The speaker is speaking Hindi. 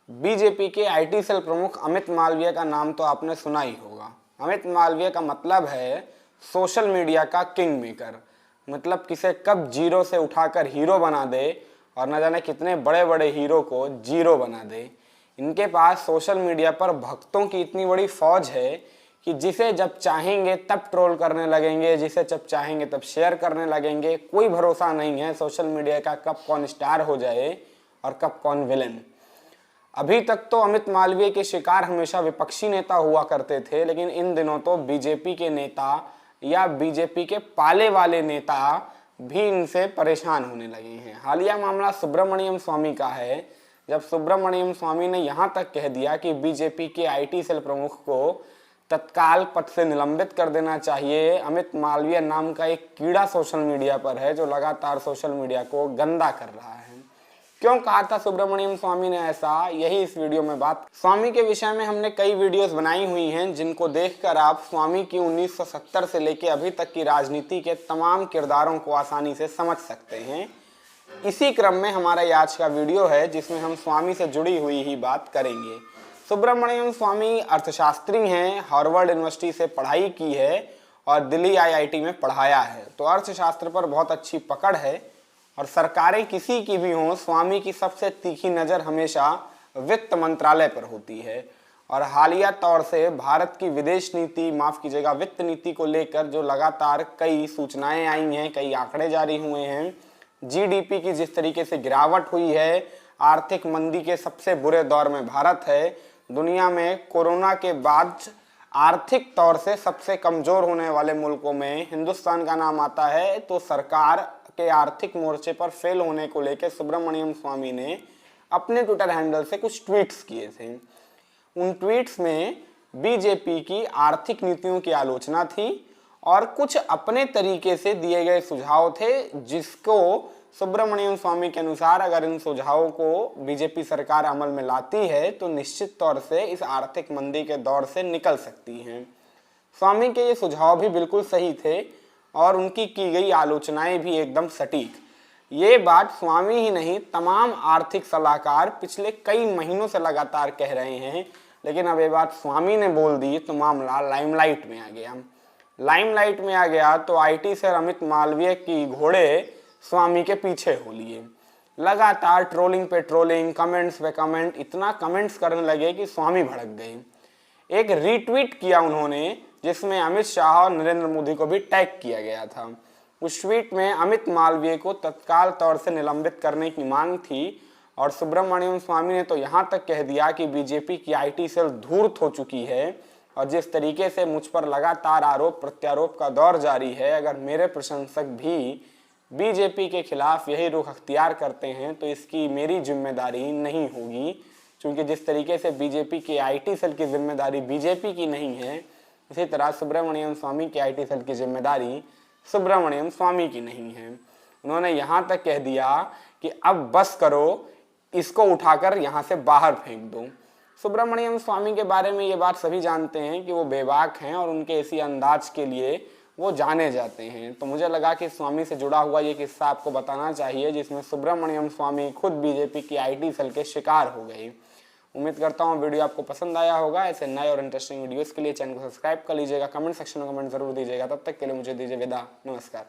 बीजेपी के आईटी सेल प्रमुख अमित मालवीय का नाम तो आपने सुना ही होगा। अमित मालवीय का मतलब है सोशल मीडिया का किंग मेकर, मतलब किसे कब जीरो से उठाकर हीरो बना दे और न जाने कितने बड़े बड़े हीरो को जीरो बना दे। इनके पास सोशल मीडिया पर भक्तों की इतनी बड़ी फौज है कि जिसे जब चाहेंगे तब ट्रोल करने लगेंगे, जिसे जब चाहेंगे तब शेयर करने लगेंगे। कोई भरोसा नहीं है सोशल मीडिया का कब कौन स्टार हो जाए और कब कौन विलेन। अभी तक तो अमित मालवीय के शिकार हमेशा विपक्षी नेता हुआ करते थे, लेकिन इन दिनों तो बीजेपी के नेता या बीजेपी के पाले वाले नेता भी इनसे परेशान होने लगे हैं। हालिया मामला सुब्रमण्यम स्वामी का है, जब सुब्रमण्यम स्वामी ने यहां तक कह दिया कि बीजेपी के आईटी सेल प्रमुख को तत्काल पद से निलंबित कर देना चाहिए। अमित मालवीय नाम का एक कीड़ा सोशल मीडिया पर है जो लगातार सोशल मीडिया को गंदा कर रहा है। क्यों कहा था सुब्रमण्यम स्वामी ने ऐसा, यही इस वीडियो में बात। स्वामी के विषय में हमने कई वीडियोस बनाई हुई हैं जिनको देखकर आप स्वामी की 1970 से लेकर अभी तक की राजनीति के तमाम किरदारों को आसानी से समझ सकते हैं। इसी क्रम में हमारा ये आज का वीडियो है जिसमें हम स्वामी से जुड़ी हुई ही बात करेंगे। सुब्रमण्यम स्वामी अर्थशास्त्री हैं, हार्वर्ड यूनिवर्सिटी से पढ़ाई की है और दिल्ली आईआईटी में पढ़ाया है, तो अर्थशास्त्र पर बहुत अच्छी पकड़ है। और सरकारें किसी की भी हों, स्वामी की सबसे तीखी नज़र हमेशा वित्त मंत्रालय पर होती है। और हालिया तौर से भारत की विदेश नीति, माफ़ कीजिएगा वित्त नीति को लेकर जो लगातार कई सूचनाएं आई हैं, कई आंकड़े जारी हुए हैं, जीडीपी की जिस तरीके से गिरावट हुई है, आर्थिक मंदी के सबसे बुरे दौर में भारत है। दुनिया में कोरोना के बाद आर्थिक तौर से सबसे कमज़ोर होने वाले मुल्कों में हिंदुस्तान का नाम आता है। तो सरकार के आर्थिक मोर्चे पर फेल होने को लेकर सुब्रमण्यम स्वामी ने अपने ट्विटर हैंडल से कुछ ट्वीट्स किए थे। उन ट्वीट्स में बीजेपी की आर्थिक नीतियों की आलोचना थी और कुछ अपने तरीके से दिए गए सुझाव थे, जिसको सुब्रमण्यम स्वामी के अनुसार अगर इन सुझावों को बीजेपी सरकार अमल में लाती है तो निश्चित तौर से इस आर्थिक मंदी के दौर से निकल सकती है। स्वामी के ये सुझाव भी बिल्कुल सही थे और उनकी की गई आलोचनाएं भी एकदम सटीक। ये बात स्वामी ही नहीं, तमाम आर्थिक सलाहकार पिछले कई महीनों से लगातार कह रहे हैं, लेकिन अब ये बात स्वामी ने बोल दी तो मामला लाइमलाइट में आ गया। लाइमलाइट में आ गया तो आईटी सेल अमित मालवीय की घोड़े स्वामी के पीछे हो लिए। लगातार ट्रोलिंग पे ट्रोलिंग, कमेंट्स पे कमेंट, इतना कमेंट्स करने लगे कि स्वामी भड़क गए। एक रीट्वीट किया उन्होंने जिसमें अमित शाह और नरेंद्र मोदी को भी टैग किया गया था। उस ट्वीट में अमित मालवीय को तत्काल तौर से निलंबित करने की मांग थी और सुब्रमण्यम स्वामी ने तो यहाँ तक कह दिया कि बीजेपी की आईटी सेल धूर्त हो चुकी है और जिस तरीके से मुझ पर लगातार आरोप प्रत्यारोप का दौर जारी है, अगर मेरे प्रशंसक भी बीजेपी के खिलाफ यही रुख अख्तियार करते हैं तो इसकी मेरी जिम्मेदारी नहीं होगी, क्योंकि जिस तरीके से बीजेपी की आईटी सेल की जिम्मेदारी बीजेपी की नहीं है, इसी तरह सुब्रमण्यम स्वामी की आईटी सेल की जिम्मेदारी सुब्रमण्यम स्वामी की नहीं है। उन्होंने यहाँ तक कह दिया कि अब बस करो, इसको उठाकर यहाँ से बाहर फेंक दो। सुब्रमण्यम स्वामी के बारे में ये बात सभी जानते हैं कि वो बेबाक हैं और उनके इसी अंदाज के लिए वो जाने जाते हैं। तो मुझे लगा कि स्वामी से जुड़ा हुआ ये किस्सा आपको बताना चाहिए, जिसमें सुब्रमण्यम स्वामी खुद बीजेपी की आईटी सेल के शिकार हो गए। उम्मीद करता हूँ वीडियो आपको पसंद आया होगा। ऐसे नए और इंटरेस्टिंग वीडियोस के लिए चैनल को सब्सक्राइब कर लीजिएगा, कमेंट सेक्शन में कमेंट जरूर दीजिएगा। तब तक के लिए मुझे दीजिए विदा, नमस्कार।